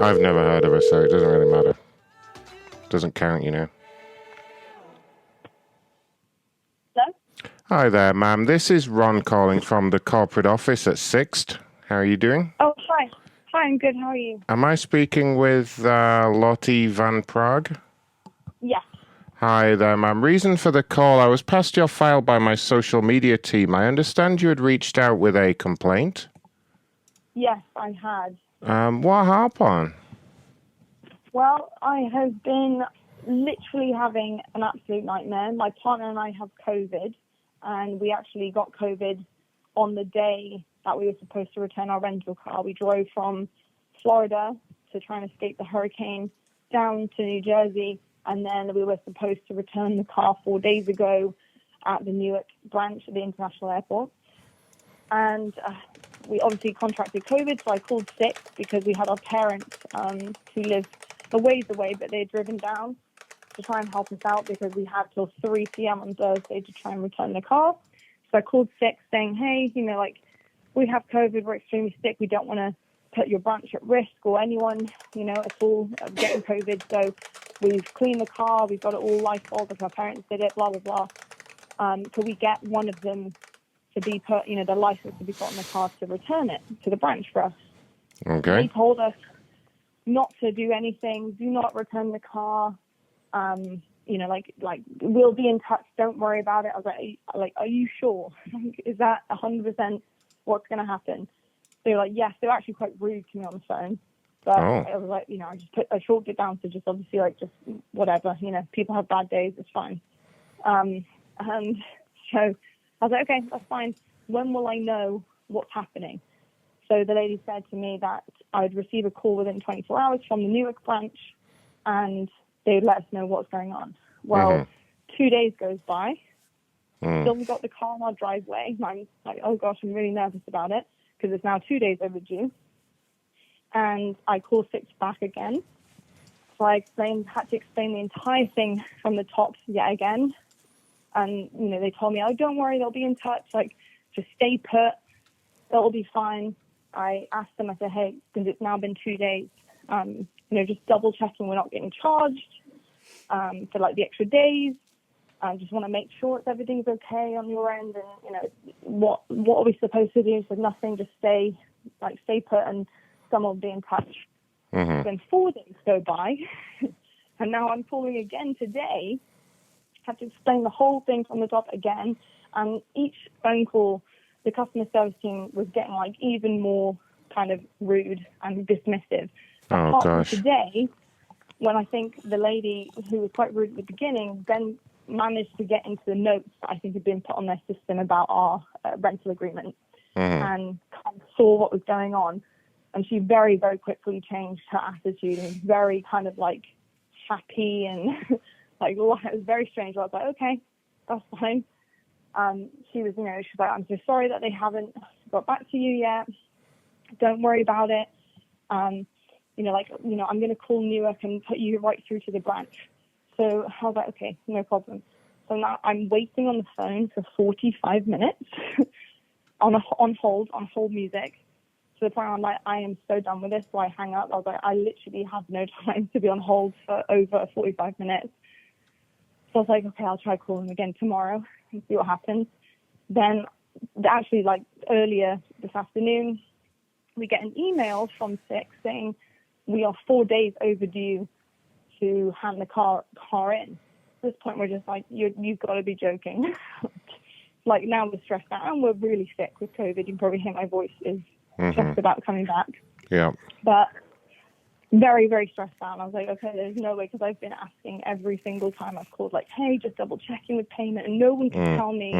I've never heard of her, so it doesn't really matter. Doesn't count, you know. Hello? Hi there, ma'am. This is Ron calling from the corporate office at Sixt. How are you doing? Oh, hi. Hi, I'm good. How are you? Am I speaking with Lottie Van Prague? Yes. Hi there, ma'am. Reason for the call, I was passed your file by my social media team. I understand you had reached out with a complaint. Yes, I had. What happened? Well, I have been literally having an absolute nightmare. My partner and I have COVID, and we actually got COVID on the day that we were supposed to return our rental car. We drove from Florida to try and escape the hurricane down to New Jersey, and then we were supposed to return the car 4 days ago at the Newark branch at the international airport. And we obviously contracted COVID, so I called sick because we had our parents who lived a ways away, but they had driven down to try and help us out because we had till 3 p.m. on Thursday to try and return the car. So I called sick saying, hey, we have COVID, we're extremely sick, we don't want to put your branch at risk or anyone, at all of getting COVID. So we've cleaned the car, we've got it all Lysol because our parents did it, blah, blah, blah. Could we get one of them to be put, the license to be put on the car to return it to the branch for us? Okay. They told us not to do anything, do not return the car, we'll be in touch, don't worry about it. I was like, are you sure? Is that 100% what's going to happen? They were like, yes. They were actually quite rude to me on the phone. But I was like, I chalked it down to just obviously just whatever, people have bad days, it's fine. And so I was like, okay, that's fine. When will I know what's happening? So the lady said to me that I would receive a call within 24 hours from the Newark branch and they would let us know what's going on. Well, 2 days goes by. Still got the car on our driveway. I'm like, oh gosh, I'm really nervous about it because it's now 2 days overdue. And I call Six back again. So I had to explain the entire thing from the top yet again. And, they told me, oh, don't worry, they'll be in touch. Just stay put. It'll be fine. I asked them, I said, hey, because it's now been 2 days, just double checking we're not getting charged for the extra days. I just want to make sure everything's okay on your end. And, what are we supposed to do? So nothing, just stay put and someone will be in touch. Then 4 days go by. And now I'm calling again today. Have to explain the whole thing from the top again. And each phone call, the customer service team was getting even more kind of rude and dismissive. Apart from today, when I think the lady who was quite rude at the beginning then managed to get into the notes that I think had been put on their system about our rental agreement and kind of saw what was going on. And she very, very quickly changed her attitude and was very kind of happy and it was very strange. I was like, okay, that's fine. She was, she's like, I'm so sorry that they haven't got back to you yet. Don't worry about it. I'm going to call Newark and put you right through to the branch. So I was like, okay, no problem. So now I'm waiting on the phone for 45 minutes on hold music. To the point where I'm like, I am so done with this. So I hang up. I was like, I literally have no time to be on hold for over 45 minutes. So I was like, okay, I'll try calling again tomorrow and see what happens. Then actually earlier this afternoon, we get an email from Six saying we are 4 days overdue to hand the car in. At this point, we're just like, you've got to be joking. Now we're stressed out and we're really sick with COVID. You can probably hear my voice is just about coming back. Yeah. But very, very stressed out. And I was like, okay, there's no way, because I've been asking every single time I've called, hey, just double checking with payment. And no one can tell me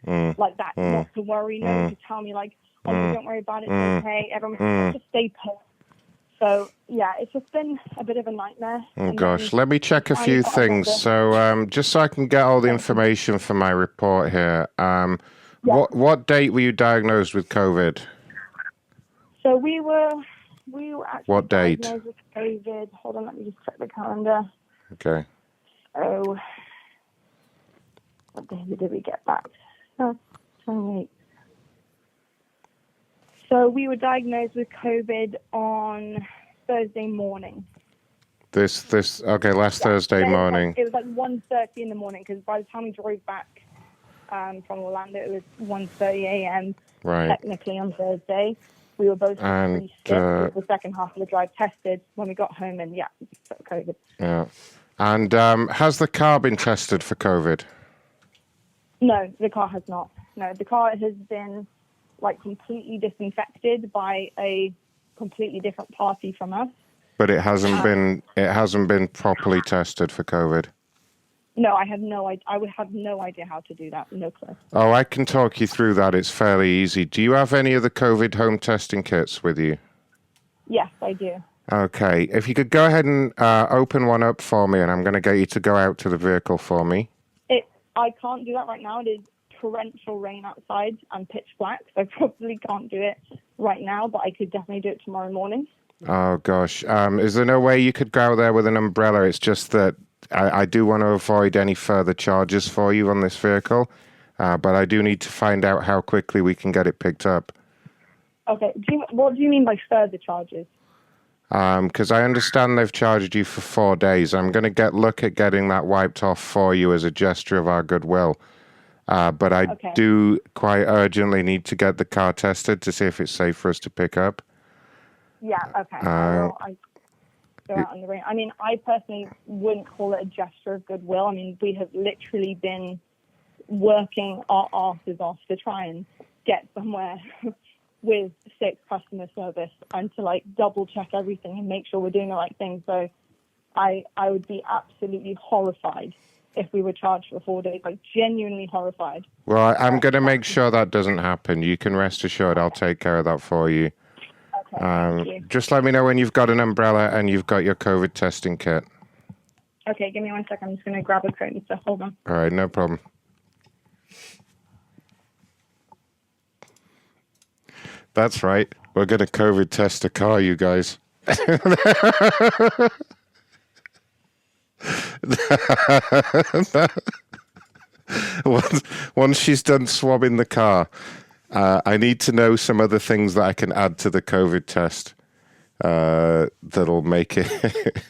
that, not to worry. No one can tell me oh, don't worry about it. It's okay. Everyone just stay put. So, yeah, it's just been a bit of a nightmare. Oh, gosh. Let me check a few things. So, just so I can get all the information for my report here. What date were you diagnosed with COVID? So we were actually what date? diagnosed with COVID. Hold on, let me just check the calendar. Okay. So, what day did we get back? 28. So we were diagnosed with COVID on Thursday morning. Last Thursday morning. It was like 1:30 in the morning, because by the time we drove back from Orlando, it was 1:30 a.m. Right. Technically on Thursday. We were both pretty sick. It was the second half of the drive tested when we got home, and COVID. Yeah. And has the car been tested for COVID? No, the car has not. No, the car has been like completely disinfected by a completely different party from us. But it hasn't been properly tested for COVID. No, I have no idea. I would have no idea how to do that. No clue. Oh, I can talk you through that. It's fairly easy. Do you have any of the COVID home testing kits with you? Yes, I do. Okay. If you could go ahead and open one up for me, and I'm going to get you to go out to the vehicle for me. I can't do that right now. It is torrential rain outside and pitch black, so I probably can't do it right now, but I could definitely do it tomorrow morning. Oh, gosh. Is there no way you could go out there with an umbrella? It's just that I do want to avoid any further charges for you on this vehicle, but I do need to find out how quickly we can get it picked up. Okay. What do you mean by further charges? Because I understand they've charged you for 4 days. I'm going to look at getting that wiped off for you as a gesture of our goodwill. But I do quite urgently need to get the car tested to see if it's safe for us to pick up. Yeah, okay. I go out in the rain. I mean, I personally wouldn't call it a gesture of goodwill. I mean, we have literally been working our asses off to try and get somewhere with sick customer service and to like double check everything and make sure we're doing the right thing. So I would be absolutely horrified if we were charged for 4 days, like genuinely horrified. Well, I'm going to make sure that doesn't happen. You can rest assured I'll take care of that for you. Okay, thank you. Just let me know when you've got an umbrella and you've got your COVID testing kit. Okay, give me 1 second. I'm just going to grab a coat and stuff. Hold on. All right, no problem. That's right. We're going to COVID test a car, you guys. Once she's done swabbing the car, I need to know some other things that I can add to the COVID test that'll make it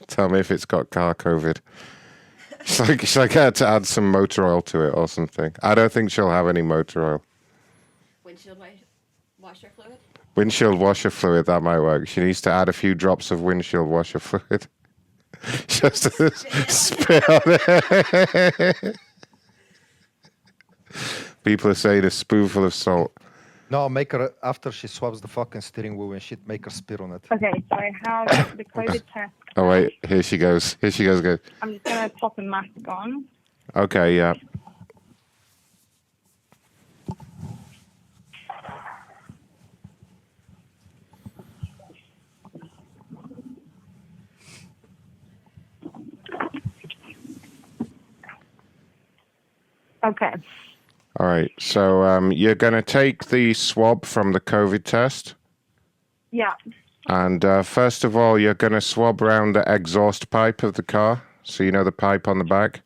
tell me if it's got car COVID. Should I get her to add some motor oil to it or something? I don't think she'll have any motor oil. Windshield washer fluid? Windshield washer fluid, that might work. She needs to add a few drops of windshield washer fluid. Just to spit on it. People are saying a spoonful of salt. No, make her, after she swabs the fucking steering wheel and shit, make her spit on it. Okay, so I have the COVID test. Oh, wait, here she goes. Here she goes, guys. I'm just going to pop a mask on. Okay, yeah. Okay. All right, so you're going to take the swab from the COVID test. Yeah. And first of all, you're going to swab around the exhaust pipe of the car. So you know the pipe on the back?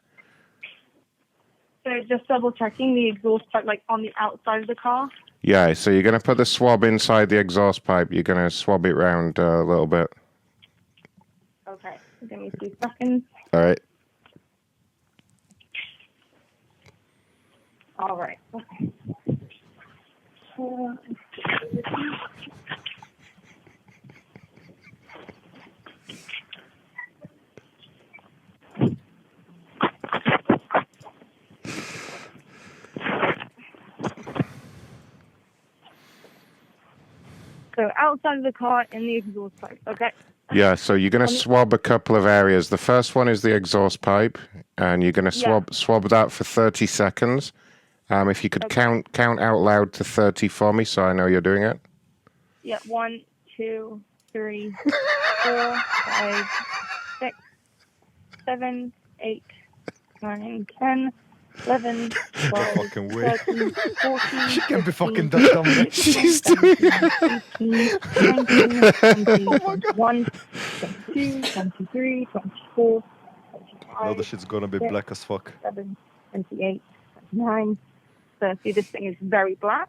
So just double checking the exhaust pipe, like on the outside of the car? Yeah, so you're going to put the swab inside the exhaust pipe. You're going to swab it around a little bit. Okay, give me 2 seconds. All right. All right. Okay. So outside of the car in the exhaust pipe. Okay. Yeah, so you're going to swab a couple of areas. The first one is the exhaust pipe, and you're going to swab that for 30 seconds. If you could count out loud to 30 for me, so I know you're doing it. Yeah, 1, 2, 3, 4, 5, 6, 7, 8, 9, 10, 11, 12, Fucking weird. 13, 14, She can be 15, fucking done dumb. She's doing 18, 19, 20, 21, 22, 23, 24, 25, No, the shit's gonna be black as fuck. 27, 28, 29, 30. This thing is very black.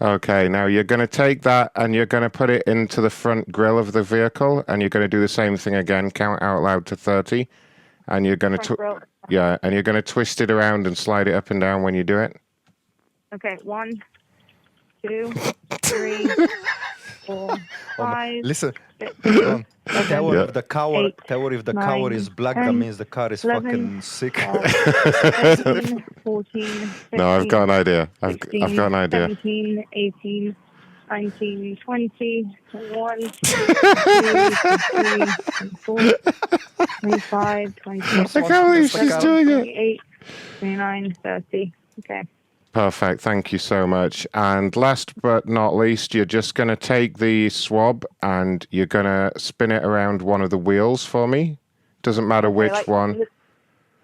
Okay, now you're going to take that and you're going to put it into the front grille of the vehicle, and you're going to do the same thing again. Count out loud to 30, and you're going to and you're going to twist it around and slide it up and down when you do it. Okay, 1, 2, 3, 4, 5. Listen, 6, Ron, 7, tell her Yeah. if the cover, 8, tell her if the cover 9, is black, that 10, means the car is 11, fucking sick. 13, 14, No, I've got an 15, idea. I've 16, got an idea. 17, 18, 19, 20, 21, 22, 23, 24, 25, 26, I can't believe she's 27, doing it. 28, 29, 30. Okay. Perfect. Thank you so much. And last but not least, you're just going to take the swab and you're going to spin it around one of the wheels for me. Doesn't matter Okay, which like one.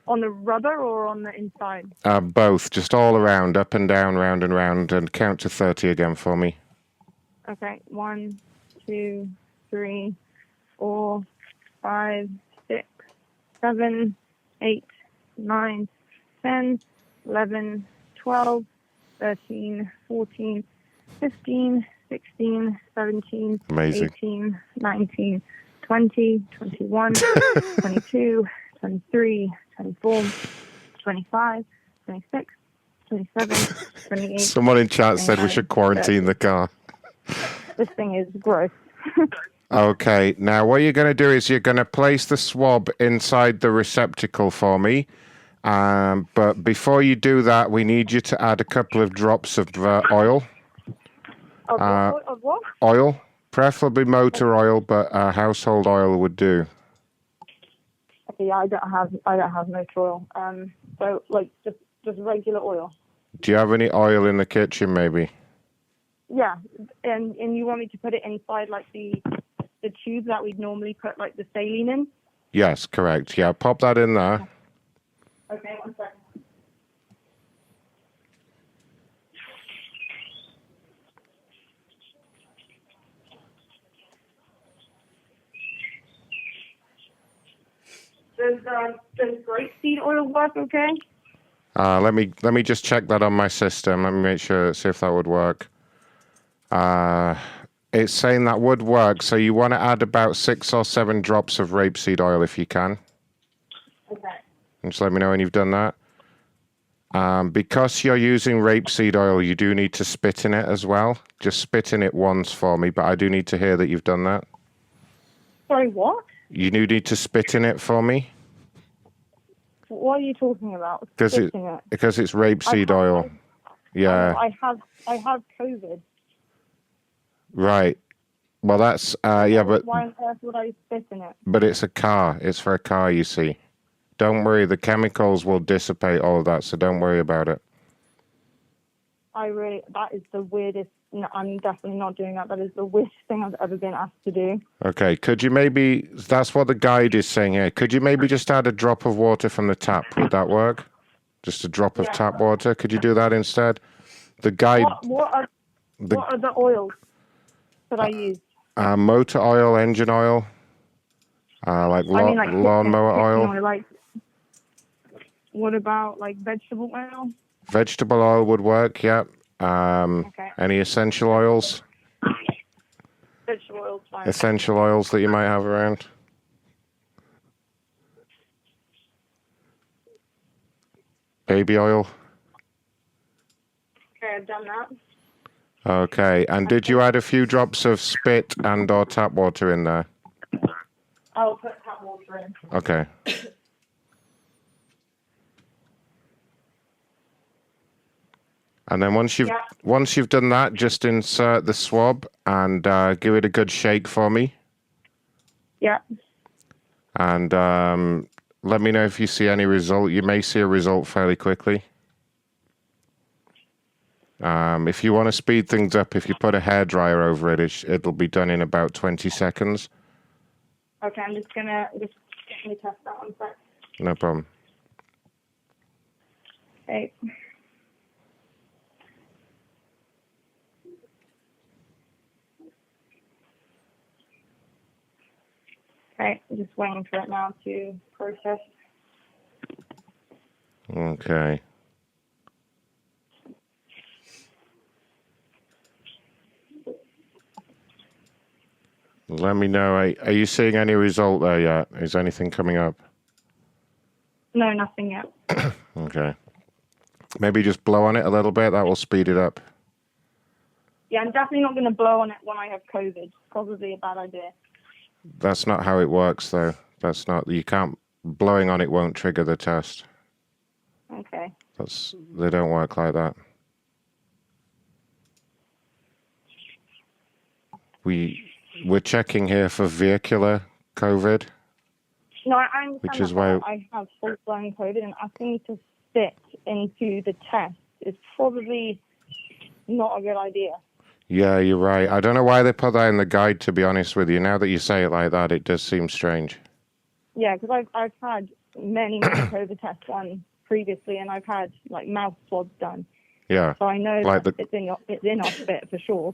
On the rubber or on the inside? Both. Just all around, up and down, round and round, and count to 30 again for me. Okay. 1, 2, 3, 4, 5, 6, 7, 8, 9, 10, 11, 12, 13, 14, 15, 16, 17, Amazing. 18, 19, 20, 21, 22, 23, 24, 25, 26, 27, 28. Someone in chat said we 29, should quarantine 30. the car. This thing is gross. Okay, now what you're going to do is you're going to place the swab inside the receptacle for me. But before you do that, we need you to add a couple of drops of oil. Of what? Oil, preferably motor oil, but household oil would do. Okay, yeah, I don't have motor oil. So like just regular oil. Do you have any oil in the kitchen, maybe? Yeah, and you want me to put it inside like the tube that we'd normally put like the saline in? Yes, correct. Yeah, pop that in there. Okay, 1 second. Does grapeseed oil work okay? Let me just check that on my system. Let me make sure, see if that would work. It's saying that would work. So you want to add about 6 or 7 drops of rapeseed oil if you can. Okay. And just let me know when you've done that. Because you're using rapeseed oil, you do need to spit in it as well. Just spit in it once for me, but I do need to hear that you've done that. Sorry, what? You do need to spit in it for me. What are you talking about? Because it's rapeseed oil. Yeah. I have COVID. Right. Well, that's yeah, but Why on earth would I spit in it? but it's a car. It's for a car, you see. Don't worry, the chemicals will dissipate all of that, so don't worry about it. That is the weirdest. No, I'm definitely not doing that. That is the weirdest thing I've ever been asked to do. Okay, could you maybe, that's what the guide is saying here. Could you maybe just add a drop of water from the tap? Would that work? Just a drop of tap water? Could you do that instead? The guide... What are the oils that I use? Motor oil, engine oil, lawnmower oil. Like, what about like vegetable oil? Vegetable oil would work, yeah. Okay. Any essential oils? Vegetable oil's fine. Essential oils that you might have around? Baby oil? Okay, I've done that. Okay, and did you add a few drops of spit and or tap water in there? I'll put tap water in. Okay. And then once you've done that, just insert the swab and give it a good shake for me. Yeah. And let me know if you see any result. You may see a result fairly quickly. If you want to speed things up, if you put a hairdryer over it, it'll be done in about 20 seconds. Okay, I'm just gonna get me test that one sec. No problem. Okay. Okay, I'm just waiting for it now to process. Okay. Let me know. Are you seeing any result there yet? Is anything coming up? No, nothing yet. Okay. Maybe just blow on it a little bit. That will speed it up. Yeah, I'm definitely not going to blow on it when I have COVID. Probably a bad idea. That's not how it works, though. That's not. You can't. Blowing on it won't trigger the test. Okay. They don't work like that. We're checking here for vehicular COVID. No, I understand Which is that, why- but I have full-blown COVID, and asking me to spit into the test is probably not a good idea. Yeah, you're right. I don't know why they put that in the guide, to be honest with you. Now that you say it like that, it does seem strange. Yeah, because I've had many COVID tests done previously, and I've had like mouth swabs done. Yeah. So I know Like that it's in our spit for sure.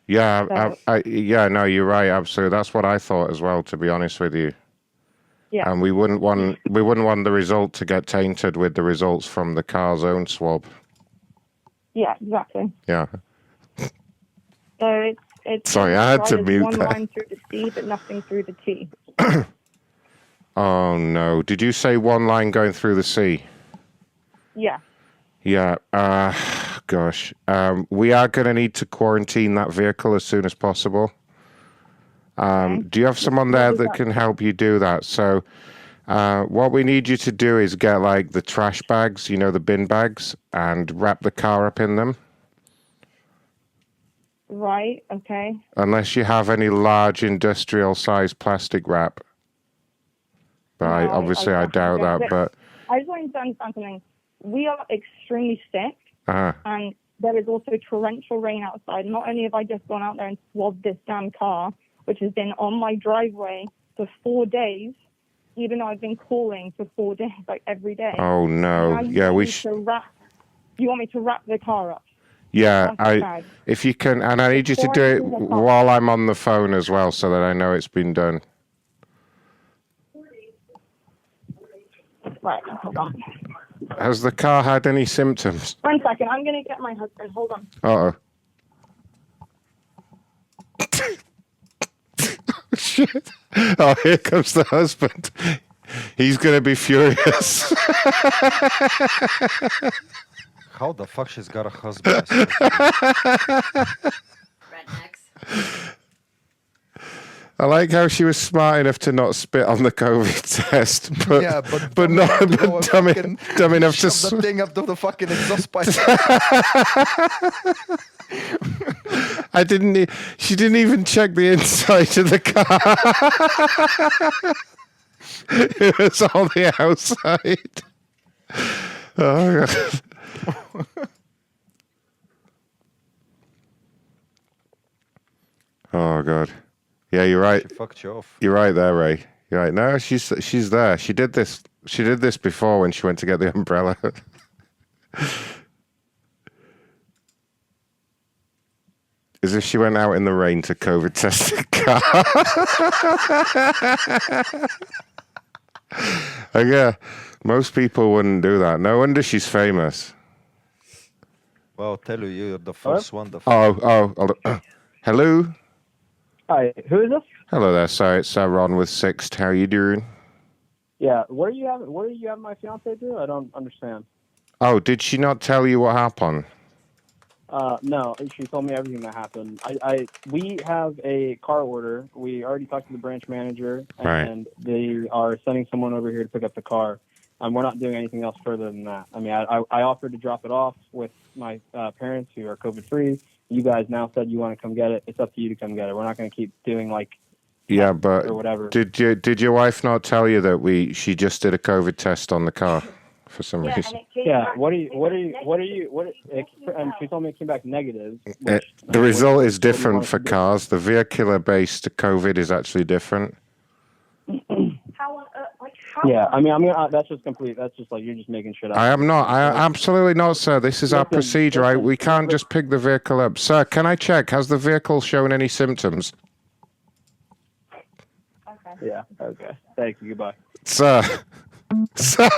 Yeah, So- yeah, no, you're right, absolutely. That's what I thought as well, to be honest with you. Yeah. And we wouldn't want the result to get tainted with the results from the car's own swab. Yeah, exactly. Yeah. So it's Sorry, I had to there's mute one that. line through the C, but nothing through the T. Oh no! Did you say one line going through the C? Yeah. Yeah. Gosh. We are going to need to quarantine that vehicle as soon as possible. Do you have someone there that can help you do that? So, what we need you to do is get like the trash bags, you know, the bin bags, and wrap the car up in them. Right. Okay. Unless you have any large industrial size plastic wrap. But No, I doubt don't. that. But I just want you to understand something. We are extremely sick, uh, and there is also torrential rain outside. Not only have I just gone out there and swabbed this damn car, which has been on my driveway for 4 days, even though I've been calling for 4 days, like every day. oh no, Now you yeah, want we me should. to wrap. You want me to wrap the car up? Yeah, That's bad. if you can, and I need you to do it while I'm on the phone as well, so that I know it's been done. Right. Hold on. Has the car had any symptoms? 1 second. I'm gonna get my husband. Hold on. Uh-oh. Shit. Oh, here comes the husband. He's going to be furious. How the fuck she's got a husband? Rednecks. I like how she was smart enough to not spit on the COVID test, but Yeah, but dumb not enough to go but and dumb enough to. shove the thing up to the fucking exhaust pipe. She didn't even check the inside of the car. It was all the outside. Oh, God. Oh, God. Yeah, you're right. She fucked you off. You're right there, Ray. You're right. No, she's there. She did this before when she went to get the umbrella. As if she went out in the rain to COVID test the car. Yeah, most people wouldn't do that. No wonder she's famous. Well, I'll tell you, you're the first one. Hello? Hi, who is this? Hello there, sir. It's Ron with Sixt. How are you doing? Yeah, what do you have my fiance do? I don't understand. Oh, did she not tell you what happened? No, she told me everything that happened. We have a car order. We already talked to the branch manager, and they are sending someone over here to pick up the car. We're not doing anything else further than that. I mean, I offered to drop it off with my parents who are COVID-free. You guys now said you want to come get it. It's up to you to come get it. We're not going to keep doing but or whatever. Did your wife not tell you that she just did a COVID test on the car for some reason? Yeah. And she told me it came back negative. The result is different for cars. The vehicular-based COVID is actually different. Yeah, I mean, that's just complete. That's just like you're just making shit up. I am not. Absolutely not, sir. This is our procedure. We can't just pick the vehicle up. Sir, can I check? Has the vehicle shown any symptoms? Okay. Yeah. Okay. Thank you. Goodbye. Sir. Sir.